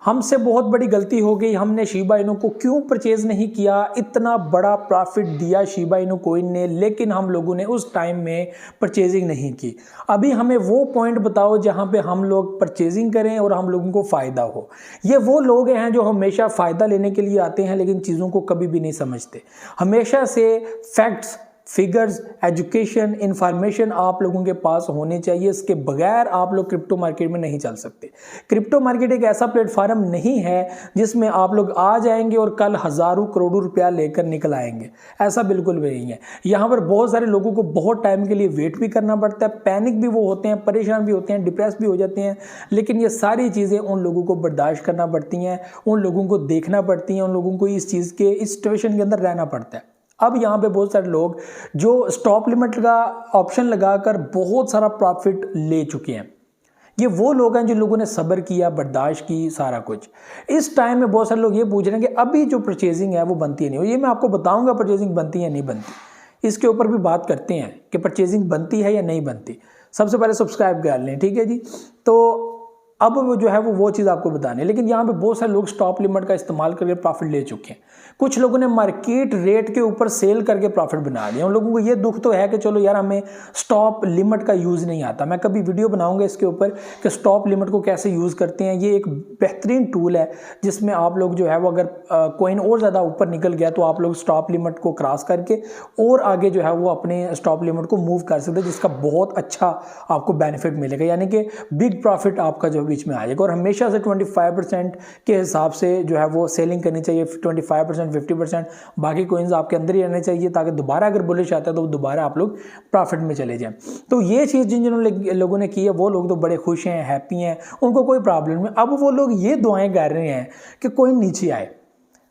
हमसे बहुत बड़ी गलती हो गई, हमने शिबा इनू को क्यों परचेज नहीं किया। इतना बड़ा प्रॉफिट दिया शिबा इनू कॉइन ने, लेकिन हम लोगों ने उस टाइम में परचेजिंग नहीं की। अभी हमें वो पॉइंट बताओ जहां पे हम लोग परचेजिंग करें और हम लोगों को फायदा हो। ये वो लोग हैं जो हमेशा फायदा लेने के लिए आते हैं लेकिन चीज़ों को कभी भी नहीं समझते। हमेशा से फैक्ट्स, फिगर्स, एजुकेशन, इंफॉर्मेशन आप लोगों के पास होने चाहिए। इसके बगैर आप लोग क्रिप्टो मार्केट में नहीं चल सकते। क्रिप्टो मार्केट एक ऐसा प्लेटफॉर्म नहीं है जिसमें आप लोग आ जाएंगे और कल हजारों करोड़ों रुपया लेकर निकल आएंगे। ऐसा बिल्कुल भी नहीं है। यहाँ पर बहुत सारे लोगों को बहुत टाइम के लिए वेट भी करना पड़ता है, पैनिक भी वो होते हैं, परेशान भी होते हैं, डिप्रेस भी हो जाते हैं। लेकिन ये सारी चीज़ें उन लोगों को बर्दाश्त करना पड़ती हैं, उन लोगों को देखना पड़ती हैं, उन लोगों को इस चीज़ के, इस सिचुएशन के अंदर रहना पड़ता है। अब यहाँ पे बहुत सारे लोग जो स्टॉप लिमिट का ऑप्शन लगाकर बहुत सारा प्रॉफिट ले चुके हैं, ये वो लोग हैं जिन लोगों ने सब्र किया, बर्दाश्त की, सारा कुछ। इस टाइम में बहुत सारे लोग ये पूछ रहे हैं कि अभी जो परचेजिंग है वो बनती है नहीं। और ये मैं आपको बताऊंगा परचेजिंग बनती है नहीं बनती, इसके ऊपर भी बात करते हैं कि परचेजिंग बनती है या नहीं बनती। सबसे पहले सब्सक्राइब कर लें, ठीक है जी। तो अब वो जो है वो चीज़ आपको बतानी है। लेकिन यहाँ पे बहुत सारे लोग स्टॉप लिमिट का इस्तेमाल करके प्रॉफिट ले चुके हैं। कुछ लोगों ने मार्केट रेट के ऊपर सेल करके प्रॉफिट बना लिया। उन लोगों को ये दुख तो है कि चलो यार हमें स्टॉप लिमिट का यूज़ नहीं आता। मैं कभी वीडियो बनाऊंगा इसके ऊपर कि स्टॉप लिमिट को कैसे यूज़ करते हैं। ये एक बेहतरीन टूल है जिसमें आप लोग जो है वो अगर कॉइन और ज़्यादा ऊपर निकल गया तो आप लोग स्टॉप लिमिट को क्रॉस करके और आगे जो है वो अपने स्टॉप लिमिट को मूव कर सकते हैं, जिसका बहुत अच्छा आपको बेनिफिट मिलेगा। यानी कि बिग प्रॉफिट आपका जो बीच में आ जाएगा। और हमेशा से 25% के हिसाब से जो है वो सेलिंग करनी चाहिए। 25%, 50%, बाकी कॉइन्स आपके अंदर ही रहने चाहिए ताकि दोबारा अगर बुलिश आता है तो दोबारा आप लोग प्रॉफिट में चले जाएं। तो ये चीज़ जिन लोगों ने की है वो लोग तो बड़े खुश हैं, हैप्पी हैं, उनको कोई प्रॉब्लम नहीं। अब वो लोग ये दुआएं कर रहे हैं कि कॉइन नीचे आए,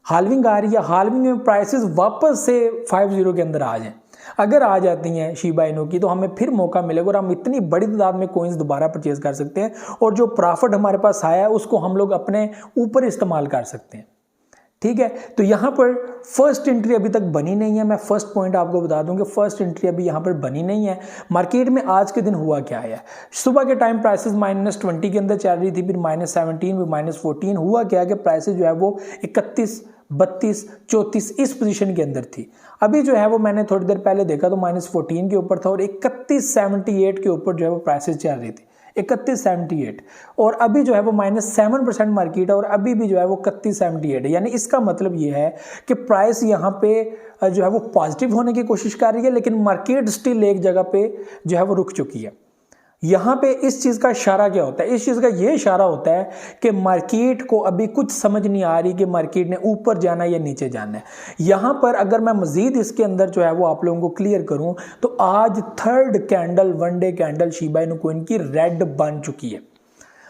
हाल्विंग आ रही है, हाल्विंग में प्राइसेस वापस से 50 के अंदर आ जाएं। अगर आ जाती हैं शिबा इनू की तो हमें फिर मौका मिलेगा और हम इतनी बड़ी तादाद में कॉइन्स दोबारा परचेज कर सकते हैं और जो प्रॉफिट हमारे पास आया है उसको हम लोग अपने ऊपर इस्तेमाल कर सकते हैं। ठीक है, तो यहाँ पर फर्स्ट एंट्री अभी तक बनी नहीं है। मैं फर्स्ट पॉइंट आपको बता दूं कि फर्स्ट एंट्री अभी यहाँ पर बनी नहीं है। मार्केट में आज के दिन हुआ क्या है, सुबह के टाइम प्राइसेस -20 के अंदर चल रही थी, फिर -17, फिर -14। हुआ क्या कि प्राइसेस जो है वो 31, 32, 34 इस पोजीशन के अंदर थी। अभी जो है वो मैंने थोड़ी देर पहले देखा तो -14 के ऊपर था और 31.78 के ऊपर जो है वो प्राइसेस चल रही थी, 31.78। और अभी जो है वो -7% मार्केट है और अभी भी जो है वो 31.78 है। यानी इसका मतलब ये है कि प्राइस यहाँ पे जो है वो पॉजिटिव होने की कोशिश कर रही है, लेकिन मार्केट स्टिल एक जगह पे जो है वो रुक चुकी है। यहाँ पे इस चीज़ का इशारा क्या होता है, इस चीज़ का ये इशारा होता है कि मार्केट को अभी कुछ समझ नहीं आ रही कि मार्केट ने ऊपर जाना या नीचे जाना है। यहाँ पर अगर मैं मजीद इसके अंदर जो है वो आप लोगों को क्लियर करूँ तो आज third candle, one day candle Shiba Inu coin की रेड बन चुकी है।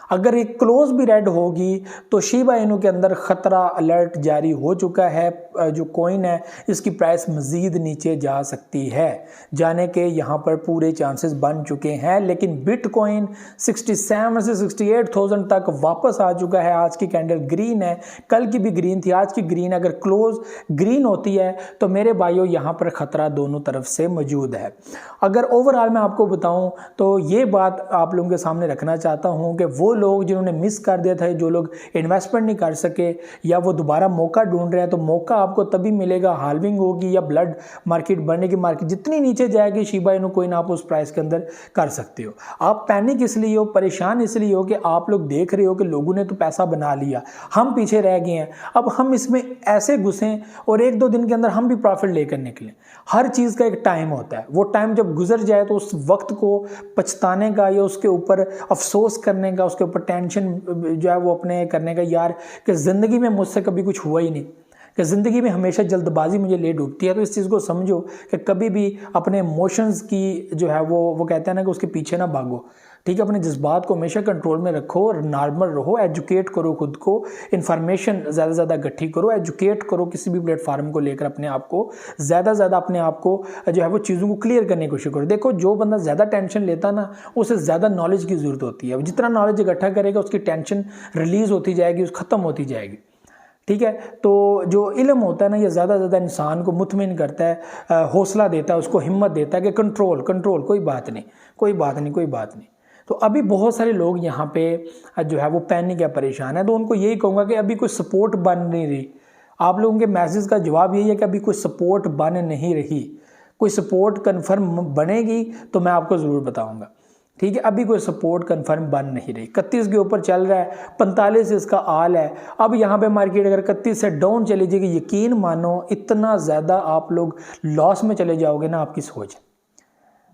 अगर एक क्लोज भी रेड होगी तो शिबा इनू के अंदर खतरा अलर्ट जारी हो चुका है। जो कॉइन है इसकी प्राइस मजीद नीचे जा सकती है, जाने के यहाँ पर पूरे चांसेस बन चुके हैं। लेकिन बिटकॉइन 67 से 68,000 तक वापस आ चुका है। आज की कैंडल ग्रीन है, कल की भी ग्रीन थी, आज की ग्रीन। अगर क्लोज ग्रीन होती है तो मेरे भाइयों यहाँ पर खतरा दोनों तरफ से मौजूद है। अगर ओवरऑल मैं आपको बताऊँ तो ये बात आप लोगों के सामने रखना चाहता हूँ कि वो लोग जिन्होंने मिस कर दिया था, जो लोग इन्वेस्टमेंट नहीं कर सके या वो दोबारा मौका ढूंढ रहे हैं, तो मौका आपको तभी मिलेगा, हाल्विंग होगी या ब्लड मार्केट बनने की। मार्केट जितनी नीचे जाएगी शिबा इनू कॉइन आप उस प्राइस के अंदर कर सकते हो। आप पैनिक इसलिए हो, परेशान इसलिए हो कि आप लोग देख रहे हो कि लोगों ने तो पैसा बना लिया, हम पीछे रह गए हैं। अब हम इसमें ऐसे घुसें और 1-2 दिन के अंदर हम भी प्रॉफिट लेकर निकलें। हर चीज़ का एक टाइम होता है, वो टाइम जब गुजर जाए तो उस वक्त को पछताने का या उसके ऊपर अफसोस करने का, उसके ऊपर टेंशन जो है वो अपने करने का, यार कि ज़िंदगी में मुझसे कभी कुछ हुआ ही नहीं, कि ज़िंदगी में हमेशा जल्दबाजी मुझे ले डूबती है। तो इस चीज़ को समझो कि कभी भी अपने इमोशंस की जो है वो कहते हैं ना कि उसके पीछे ना भागो। ठीक है, अपने जज्बात को हमेशा कंट्रोल में रखो और नॉर्मल रहो, एजुकेट करो खुद को, इन्फॉर्मेशन ज़्यादा से ज़्यादा इकट्ठी करो, एजुकेट करो किसी भी प्लेटफार्म को लेकर अपने आप को, ज़्यादा से ज़्यादा अपने आप को जो है वो चीज़ों को क्लियर करने की कोशिश करो। देखो, जो बंदा ज़्यादा टेंशन लेता ना उसे ज़्यादा नॉलेज की ज़रूरत होती है। जितना नॉलेज इकट्ठा करेगा उसकी टेंशन रिलीज़ होती जाएगी, ख़त्म होती जाएगी। ठीक है, तो जो इल्म होता है ना ये ज़्यादा से ज़्यादा इंसान को मुतमिन करता है, हौसला देता है, उसको हिम्मत देता है कि कंट्रोल, कोई बात नहीं, कोई बात नहीं, कोई बात नहीं। तो अभी बहुत सारे लोग यहाँ पे जो है वो पैनिक या परेशान है, तो उनको यही कहूँगा कि अभी कोई सपोर्ट बन नहीं रही। आप लोगों के मैसेज का जवाब यही है कि अभी कोई सपोर्ट बन नहीं रही। कोई सपोर्ट कन्फर्म बनेगी तो मैं आपको ज़रूर बताऊँगा, ठीक है। अभी कोई सपोर्ट कंफर्म बन नहीं रही। 31 के ऊपर चल रहा है, 45 इसका आल है। अब यहाँ पे मार्केट अगर 31 से डाउन चली जाएगी, यकीन मानो इतना ज़्यादा आप लोग लॉस में चले जाओगे ना, आपकी सोच।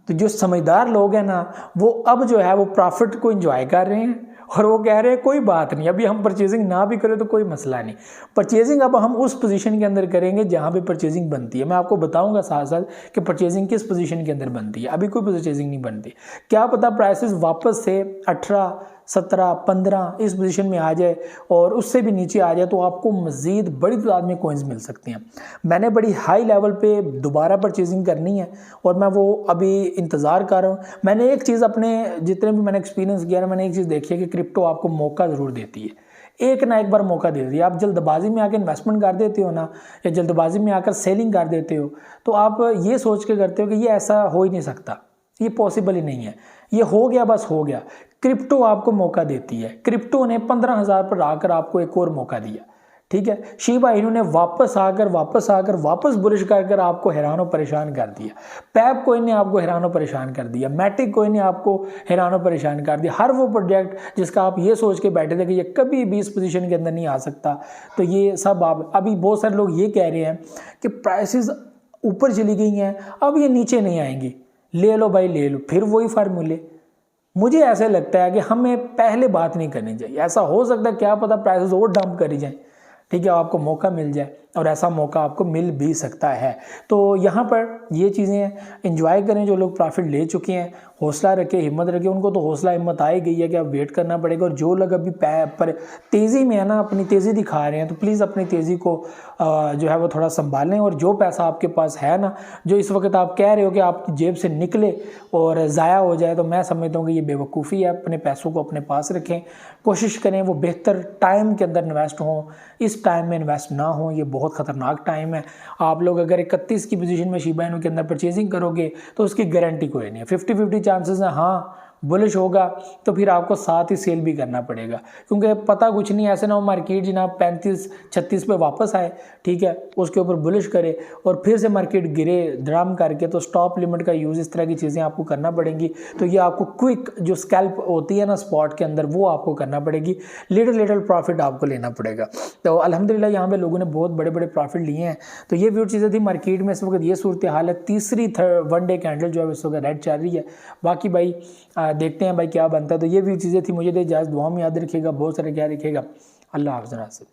तो जो समझदार लोग हैं ना, वो अब जो है वो प्रॉफिट को एंजॉय कर रहे हैं और वो कह रहे हैं कोई बात नहीं, अभी हम परचेजिंग ना भी करें तो कोई मसला नहीं। परचेजिंग अब हम उस पोजीशन के अंदर करेंगे जहां पे परचेजिंग बनती है। मैं आपको बताऊंगा साथ साथ कि परचेजिंग किस पोजीशन के अंदर बनती है। अभी कोई परचेजिंग नहीं बनती, क्या पता प्राइसेस वापस से 18, 17, 15 इस पोजीशन में आ जाए और उससे भी नीचे आ जाए तो आपको मजीद बड़ी तादाद में कॉइन्स मिल सकती हैं। मैंने बड़ी हाई लेवल पे दोबारा परचेजिंग करनी है और मैं वो अभी इंतज़ार कर रहा हूँ। मैंने एक चीज़ अपने जितने भी मैंने एक्सपीरियंस किया ना, मैंने एक चीज़ देखी है कि क्रिप्टो आपको मौका ज़रूर देती है, एक ना एक बार मौका देती है। आप जल्दबाजी में आकर इन्वेस्टमेंट कर देते हो ना, या जल्दबाजी में आकर सेलिंग कर देते हो, तो आप ये सोच के करते हो कि ये ऐसा हो ही नहीं सकता, ये पॉसिबल ही नहीं है, ये हो गया बस हो गया। क्रिप्टो आपको मौका देती है। क्रिप्टो ने 15,000 पर आकर आपको एक और मौका दिया, ठीक है। शिबा इनू ने वापस आकर वापस बुलिश कर आपको हैरान और परेशान कर दिया। पैप कोइन ने आपको हैरान और परेशान कर दिया। मैटिक कोइन ने आपको हैरान और परेशान कर दिया। हर वो प्रोजेक्ट जिसका आप ये सोच के बैठे थे कि ये कभी भी इस पोजीशन के अंदर नहीं आ सकता, तो ये सब आप अभी बहुत सारे लोग ये कह रहे हैं कि प्राइसेस ऊपर चली गई हैं, अब ये नीचे नहीं आएंगी, ले लो भाई ले लो। फिर वही फार्मूले। मुझे ऐसे लगता है कि हमें पहले बात नहीं करनी चाहिए। ऐसा हो सकता है क्या पता प्राइसेस और डंप करी जाए, ठीक है, आपको मौका मिल जाए और ऐसा मौका आपको मिल भी सकता है। तो यहाँ पर ये चीज़ें एंजॉय करें। जो लोग प्रॉफिट ले चुके हैं हौसला रखें, हिम्मत रखें। उनको तो हौसला हिम्मत आ ही गई है कि अब वेट करना पड़ेगा। और जो लोग अभी पर तेज़ी में है ना, अपनी तेज़ी दिखा रहे हैं, तो प्लीज़ अपनी तेज़ी को जो है वो थोड़ा संभालें। और जो पैसा आपके पास है ना, जो इस वक्त आप कह रहे हो कि आपकी जेब से निकले और ज़ाया हो जाए, तो मैं समझता हूँ कि ये बेवकूफ़ी है। अपने पैसों को अपने पास रखें, कोशिश करें वो बेहतर टाइम के अंदर इन्वेस्ट हों, इस टाइम में इन्वेस्ट ना हो। ये बहुत ख़तरनाक टाइम है। आप लोग अगर 31 की पोजीशन में शिबा इनू के अंदर परचेजिंग करोगे तो उसकी गारंटी कोई नहीं है। 50-50 चांसेस है, हाँ बुलिश होगा तो फिर आपको साथ ही सेल भी करना पड़ेगा, क्योंकि पता कुछ नहीं, ऐसे ना हो मार्केट जनाब 35-36 पे वापस आए, ठीक है, उसके ऊपर बुलिश करे और फिर से मार्केट गिरे ड्राम करके, तो स्टॉप लिमिट का यूज़, इस तरह की चीज़ें आपको करना पड़ेंगी। तो ये आपको क्विक जो स्कैल्प होती है ना स्पॉट के अंदर, वो आपको करना पड़ेगी। लिटिल प्रॉफिट आपको लेना पड़ेगा। तो अल्हम्दुलिल्लाह यहाँ पे लोगों ने बहुत बड़े बड़े प्रॉफिट लिए हैं। तो ये व्यू चीज़ें थी मार्केट में इस वक्त, ये सूरत हाल है। तीसरी 1 डे कैंडल जो है इस वक्त रेड चल रही है। बाकी भाई देखते हैं भाई क्या बनता है। तो ये भी चीज़ें थी। मुझे तो इजाज़त, दुआ में याद रखिएगा, बहुत सारे क्या रखिएगा। अल्लाह हाफ़िज़।